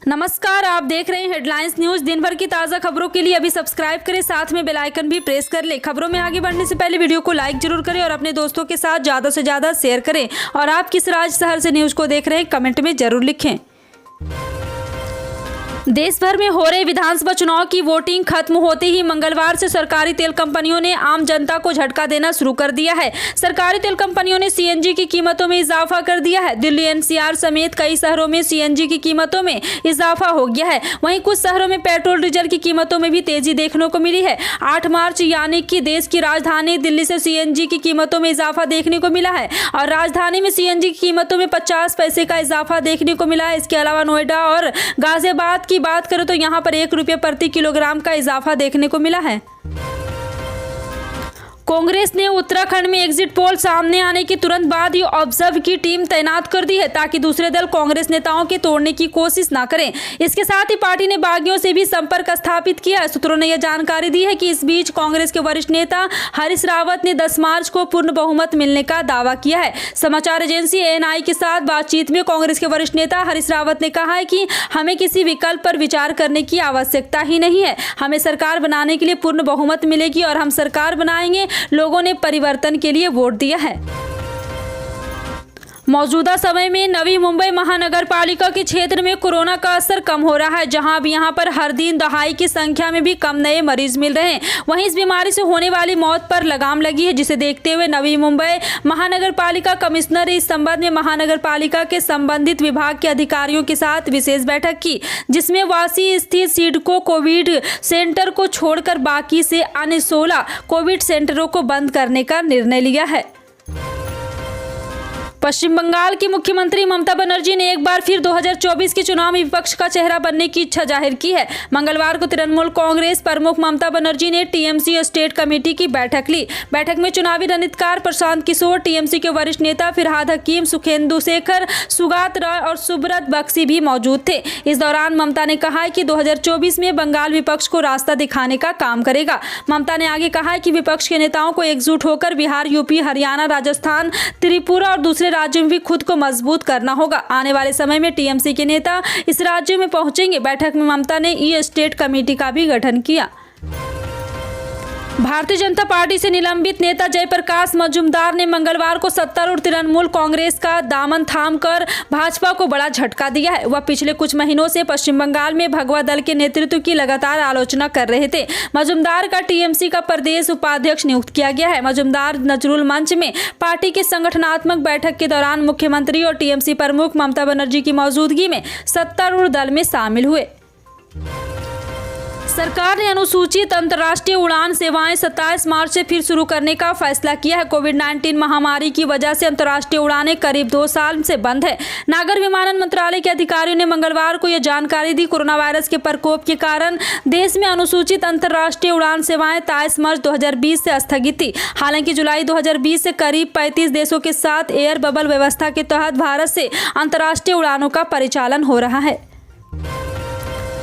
नमस्कार, आप देख रहे हैं हेडलाइंस न्यूज। दिन भर की ताजा खबरों के लिए अभी सब्सक्राइब करें, साथ में बेल आइकन भी प्रेस कर लें। खबरों में आगे बढ़ने से पहले वीडियो को लाइक जरूर करें और अपने दोस्तों के साथ ज्यादा से ज्यादा शेयर करें। और आप किस राज्य शहर से न्यूज को देख रहे हैं, कमेंट में जरूर लिखें। देश भर में हो रहे विधानसभा चुनाव की वोटिंग खत्म होते ही मंगलवार से सरकारी तेल कंपनियों ने आम जनता को झटका देना शुरू कर दिया है। सरकारी तेल कंपनियों ने सीएनजी की कीमतों में इजाफा कर दिया है। दिल्ली एनसीआर समेत कई शहरों में सीएनजी की कीमतों में इजाफा हो गया है। वहीं कुछ शहरों में पेट्रोल डीजल की कीमतों में भी तेजी देखने को मिली है। 8 मार्च यानी कि देश की राजधानी दिल्ली से सीएनजी की कीमतों में इजाफा देखने को मिला है और राजधानी में सीएनजी की कीमतों में 50 पैसे का इजाफा देखने को मिला है। इसके अलावा नोएडा और गाजियाबाद की बात करें तो यहां पर 1 रुपये प्रति किलोग्राम का इजाफा देखने को मिला है। कांग्रेस ने उत्तराखंड में एग्जिट पोल सामने आने के तुरंत बाद ही ऑब्जर्व की टीम तैनात कर दी है ताकि दूसरे दल कांग्रेस नेताओं के तोड़ने की कोशिश न करें। इसके साथ ही पार्टी ने बागियों से भी संपर्क स्थापित किया है। सूत्रों ने यह जानकारी दी है कि इस बीच कांग्रेस के वरिष्ठ नेता हरीश रावत ने 10 मार्च को पूर्ण बहुमत मिलने का दावा किया है। समाचार एजेंसी एएनआई के साथ बातचीत में कांग्रेस के वरिष्ठ नेता हरीश रावत ने कहा है कि हमें किसी विकल्प पर विचार करने की आवश्यकता ही नहीं है। हमें सरकार बनाने के लिए पूर्ण बहुमत मिलेगी और हम सरकार बनाएंगे। लोगों ने परिवर्तन के लिए वोट दिया है। मौजूदा समय में नवी मुंबई महानगर पालिका के क्षेत्र में कोरोना का असर कम हो रहा है, जहां अब यहां पर हर दिन दहाई की संख्या में भी कम नए मरीज मिल रहे हैं। वहीं इस बीमारी से होने वाली मौत पर लगाम लगी है, जिसे देखते हुए नवी मुंबई महानगर पालिका कमिश्नर ने इस संबंध में महानगर पालिका के संबंधित विभाग के अधिकारियों के साथ विशेष बैठक की, जिसमें वासी स्थित सिडको कोविड सेंटर को छोड़कर बाकी से अन्य 16 कोविड सेंटरों को बंद करने का निर्णय लिया है। पश्चिम बंगाल की मुख्यमंत्री ममता बनर्जी ने एक बार फिर 2024 के चुनाव में विपक्ष का चेहरा बनने की इच्छा जाहिर की है। मंगलवार को तृणमूल कांग्रेस प्रमुख ममता बनर्जी ने टीएमसी स्टेट कमेटी की बैठक ली। बैठक में चुनावी रणनीतिकार प्रशांत किशोर, टीएमसी के वरिष्ठ नेता फिरहाद हकीम, सुखेंदु शेखर, सुगात रॉय और सुब्रत बक्सी भी मौजूद थे। इस दौरान ममता ने कहा कि 2024 में बंगाल विपक्ष को रास्ता दिखाने का काम करेगा। ममता ने आगे कहा कि विपक्ष के नेताओं को एकजुट होकर बिहार, यूपी, हरियाणा, राजस्थान, त्रिपुरा और दूसरे राज्यों में भी खुद को मजबूत करना होगा। आने वाले समय में टीएमसी के नेता इस राज्यों में पहुंचेंगे। बैठक में ममता ने ई स्टेट कमेटी का भी गठन किया। भारतीय जनता पार्टी से निलंबित नेता जयप्रकाश मजूमदार ने मंगलवार को सत्तारूढ़ तृणमूल कांग्रेस का दामन थामकर भाजपा को बड़ा झटका दिया है। वह पिछले कुछ महीनों से पश्चिम बंगाल में भगवा दल के नेतृत्व की लगातार आलोचना कर रहे थे। मजूमदार का टीएमसी का प्रदेश उपाध्यक्ष नियुक्त किया गया है। मजूमदार नजरुल मंच में पार्टी की संगठनात्मक बैठक के दौरान मुख्यमंत्री और टीएमसी प्रमुख ममता बनर्जी की मौजूदगी में सत्तारूढ़ दल में शामिल हुए। सरकार ने अनुसूचित अंतर्राष्ट्रीय उड़ान सेवाएं 27 मार्च से फिर शुरू करने का फैसला किया है। कोविड-19 महामारी की वजह से अंतर्राष्ट्रीय उड़ानें करीब 2 साल से बंद है। नागर विमानन मंत्रालय के अधिकारियों ने मंगलवार को यह जानकारी दी। कोरोना वायरस के प्रकोप के कारण देश में अनुसूचित अंतर्राष्ट्रीय उड़ान सेवाएं 23 मार्च 2020 से स्थगित थी। हालांकि जुलाई 2020 से करीब 35 देशों के साथ एयर बबल व्यवस्था के तहत भारत से अंतर्राष्ट्रीय उड़ानों का परिचालन हो रहा है।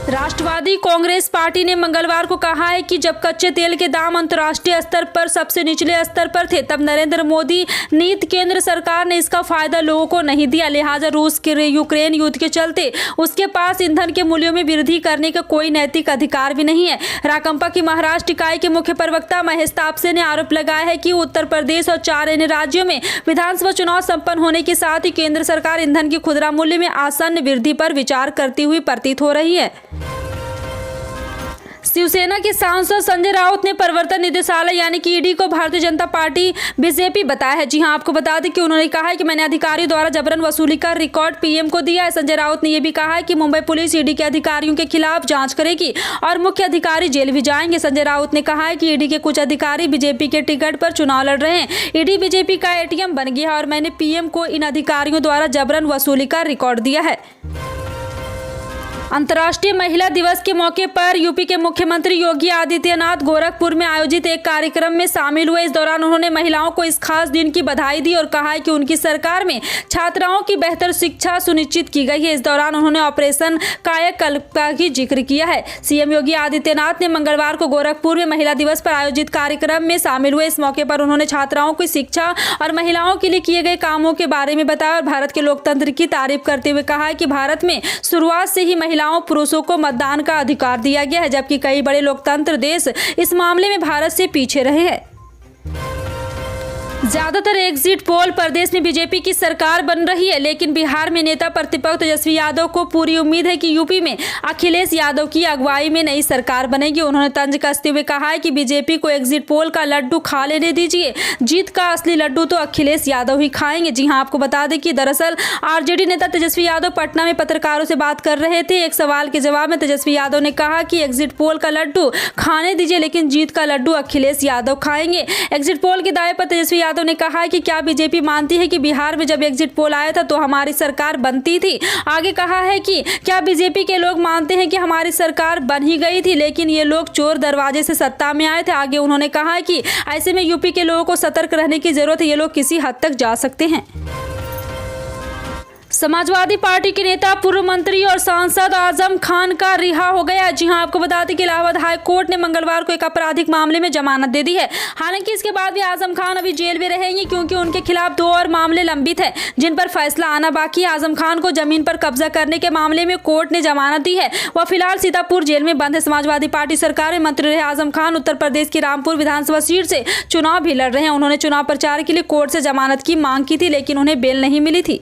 राष्ट्रवादी कांग्रेस पार्टी ने मंगलवार को कहा है कि जब कच्चे तेल के दाम अंतर्राष्ट्रीय स्तर पर सबसे निचले स्तर पर थे, तब नरेंद्र मोदी नीति केंद्र सरकार ने इसका फायदा लोगों को नहीं दिया। लिहाजा रूस के यूक्रेन युद्ध के चलते उसके पास ईंधन के मूल्यों में वृद्धि करने का कोई नैतिक अधिकार भी नहीं है। राकंपा की महाराष्ट्र इकाई के मुख्य प्रवक्ता महेश तापसे ने आरोप लगाया है कि उत्तर प्रदेश और 4 अन्य राज्यों में विधानसभा चुनाव संपन्न होने के साथ ही केंद्र सरकार ईंधन की खुदरा मूल्य में आसन्न वृद्धि पर विचार करती हुई प्रतीत हो रही है। शिवसेना के सांसद संजय राउत ने प्रवर्तन निदेशालय यानी कि ईडी को भारतीय जनता पार्टी बीजेपी बताया है। जी हां, आपको बता दें कि उन्होंने कहा है कि मैंने अधिकारियों द्वारा जबरन वसूली का रिकॉर्ड पीएम को दिया है। संजय राउत ने यह भी कहा है कि मुंबई पुलिस ईडी के अधिकारियों के खिलाफ जांच करेगी और मुख्य अधिकारी जेल भी जाएंगे। संजय राउत ने कहा है कि ईडी के कुछ अधिकारी बीजेपी के टिकट पर चुनाव लड़ रहे हैं। ईडी बीजेपी का एटीएम बन गया है और मैंने पीएम को इन अधिकारियों द्वारा जबरन वसूली का रिकॉर्ड दिया है। अंतर्राष्ट्रीय महिला दिवस के मौके पर यूपी के मुख्यमंत्री योगी आदित्यनाथ गोरखपुर में आयोजित एक कार्यक्रम में शामिल हुए। इस दौरान उन्होंने महिलाओं को इस खास दिन की बधाई दी और कहा है कि उनकी सरकार में छात्राओं की बेहतर शिक्षा सुनिश्चित की गई है। इस दौरान उन्होंने ऑपरेशन कायाकल्प का भी जिक्र किया है। सीएम योगी आदित्यनाथ ने मंगलवार को गोरखपुर में महिला दिवस पर आयोजित कार्यक्रम में शामिल हुए। इस मौके पर उन्होंने छात्राओं की शिक्षा और महिलाओं के लिए किए गए कामों के बारे में बताया और भारत के लोकतंत्र की तारीफ करते हुए कहा है कि भारत में शुरुआत से ही महिला महिलाओं पुरुषों को मतदान का अधिकार दिया गया है, जबकि कई बड़े लोकतंत्र देश इस मामले में भारत से पीछे रहे हैं। ज्यादातर एग्जिट पोल प्रदेश में बीजेपी की सरकार बन रही है, लेकिन बिहार में नेता प्रतिपक्ष तेजस्वी यादव को पूरी उम्मीद है कि यूपी में अखिलेश यादव की अगुवाई में नई सरकार बनेगी। उन्होंने तंज कसते हुए कहा है कि बीजेपी को एग्जिट पोल का लड्डू खा लेने दीजिए, जीत का असली लड्डू तो अखिलेश यादव ही खाएंगे। जी हां, आपको बता दें कि दरअसल आरजेडी नेता तेजस्वी यादव पटना में पत्रकारों से बात कर रहे थे। एक सवाल के जवाब में तेजस्वी यादव ने कहा कि एग्जिट पोल का लड्डू खाने दीजिए, लेकिन जीत का लड्डू अखिलेश यादव खाएंगे। एग्जिट पोल के दावे पर तेजस्वी यादव ने कहा है कि क्या बीजेपी मानती है कि बिहार में जब एग्जिट पोल आया था तो हमारी सरकार बनती थी। आगे कहा है कि क्या बीजेपी के लोग मानते हैं कि हमारी सरकार बन ही गई थी, लेकिन ये लोग चोर दरवाजे से सत्ता में आए थे। आगे उन्होंने कहा है कि ऐसे में यूपी के लोगों को सतर्क रहने की जरूरत है, ये लोग किसी हद तक जा सकते हैं। समाजवादी पार्टी के नेता पूर्व मंत्री और सांसद आजम खान का रिहा हो गया। जी हां, आपको बता दें कि इलाहाबाद हाई कोर्ट ने मंगलवार को एक आपराधिक मामले में जमानत दे दी है। हालांकि इसके बाद भी आजम खान अभी जेल में रहेंगे, क्योंकि उनके खिलाफ 2 और मामले लंबित हैं, जिन पर फैसला आना बाकी है। आजम खान को जमीन पर कब्जा करने के मामले में कोर्ट ने जमानत दी है। वह फिलहाल सीतापुर जेल में बंद है। समाजवादी पार्टी सरकार में मंत्री रहे आजम खान उत्तर प्रदेश की रामपुर विधानसभा सीट से चुनाव भी लड़ रहे हैं। उन्होंने चुनाव प्रचार के लिए कोर्ट से जमानत की मांग की थी, लेकिन उन्हें बेल नहीं मिली थी।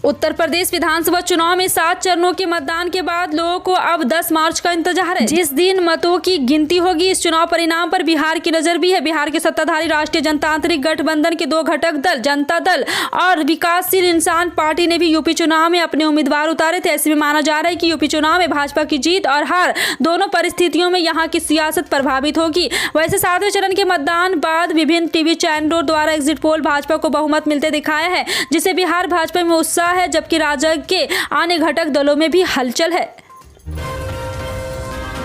उत्तर प्रदेश विधानसभा चुनाव में 7 चरणों के मतदान के बाद लोगों को अब 10 मार्च का इंतजार है, जिस दिन मतों की गिनती होगी। इस चुनाव परिणाम पर बिहार की नजर भी है। बिहार के सत्ताधारी राष्ट्रीय जनतांत्रिक गठबंधन के 2 घटक दल जनता दल और विकासशील इंसान पार्टी ने भी यूपी चुनाव में अपने उम्मीदवार उतारे थे। ऐसे में माना जा रहा है कि यूपी चुनाव में भाजपा की जीत और हार दोनों परिस्थितियों में यहाँ की सियासत प्रभावित होगी। वैसे 7वें चरण के मतदान बाद विभिन्न टीवी चैनलों द्वारा एग्जिट पोल भाजपा को बहुमत मिलते दिखाया है, जिससे बिहार भाजपा में उत्साह है, जबकि राजग के अन्य घटक दलों में भी हलचल है।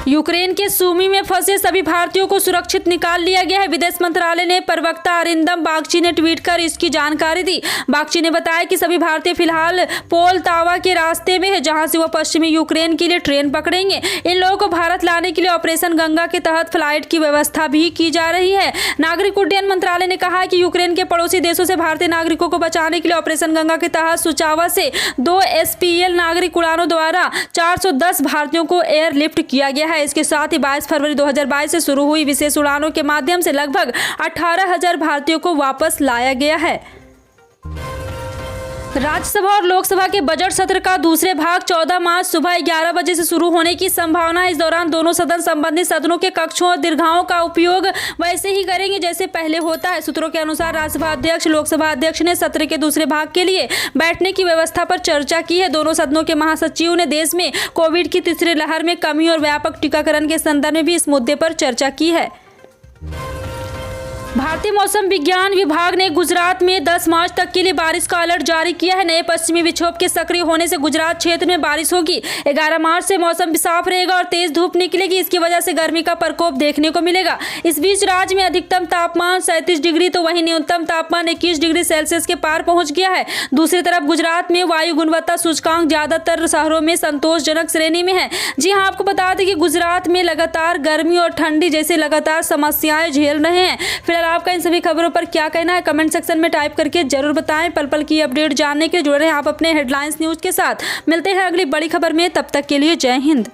यूक्रेन के सूमी में फंसे सभी भारतीयों को सुरक्षित निकाल लिया गया है। विदेश मंत्रालय ने प्रवक्ता अरिंदम बागची ने ट्वीट कर इसकी जानकारी दी। बागची ने बताया कि सभी भारतीय फिलहाल पोलतावा के रास्ते में है, जहां से वह पश्चिमी यूक्रेन के लिए ट्रेन पकड़ेंगे। इन लोगों को भारत लाने के लिए ऑपरेशन गंगा के तहत फ्लाइट की व्यवस्था भी की जा रही है। नागरिक उड्डयन मंत्रालय ने कहा कि यूक्रेन के पड़ोसी देशों से भारतीय नागरिकों को बचाने के लिए ऑपरेशन गंगा के तहत सुचावा से 2 SPL नागरिक उड़ानों द्वारा 410 भारतीयों को एयरलिफ्ट किया गया है। इसके साथ ही 22 फरवरी 2022 से शुरू हुई विशेष उड़ानों के माध्यम से लगभग 18,000 भारतीयों को वापस लाया गया है। राज्यसभा और लोकसभा के बजट सत्र का दूसरे भाग 14 मार्च सुबह 11 बजे से शुरू होने की संभावना है। इस दौरान दोनों सदन संबंधित सदनों के कक्षों और दीर्घाओं का उपयोग वैसे ही करेंगे जैसे पहले होता है। सूत्रों के अनुसार राज्यसभा अध्यक्ष लोकसभा अध्यक्ष ने सत्र के दूसरे भाग के लिए बैठने की व्यवस्था पर चर्चा की है। दोनों सदनों के महासचिवों ने देश में कोविड की तीसरी लहर में कमी और व्यापक टीकाकरण के संदर्भ में भी इस मुद्दे पर चर्चा की है। भारतीय मौसम विज्ञान विभाग ने गुजरात में 10 मार्च तक के लिए बारिश का अलर्ट जारी किया है। नए पश्चिमी विक्षोभ के सक्रिय होने से गुजरात क्षेत्र में बारिश होगी। 11 मार्च से मौसम साफ रहेगा और तेज धूप निकलेगी। इसकी वजह से गर्मी का प्रकोप देखने को मिलेगा। इस बीच राज्य में अधिकतम तापमान 37 डिग्री तो वहीं न्यूनतम तापमान 21 डिग्री सेल्सियस के पार पहुंच गया है। दूसरी तरफ गुजरात में वायु गुणवत्ता सूचकांक ज्यादातर शहरों में संतोषजनक श्रेणी में है। जी हाँ, आपको बता दें कि गुजरात में लगातार गर्मी और ठंडी जैसे लगातार समस्याएं झेल रहे हैं। फिलहाल आपका इन सभी खबरों पर क्या कहना है कमेंट सेक्शन में टाइप करके जरूर बताएं। पल पल की अपडेट जानने के लिए जुड़े रहें आप अपने हेडलाइंस न्यूज के साथ। मिलते हैं अगली बड़ी खबर में, तब तक के लिए जय हिंद।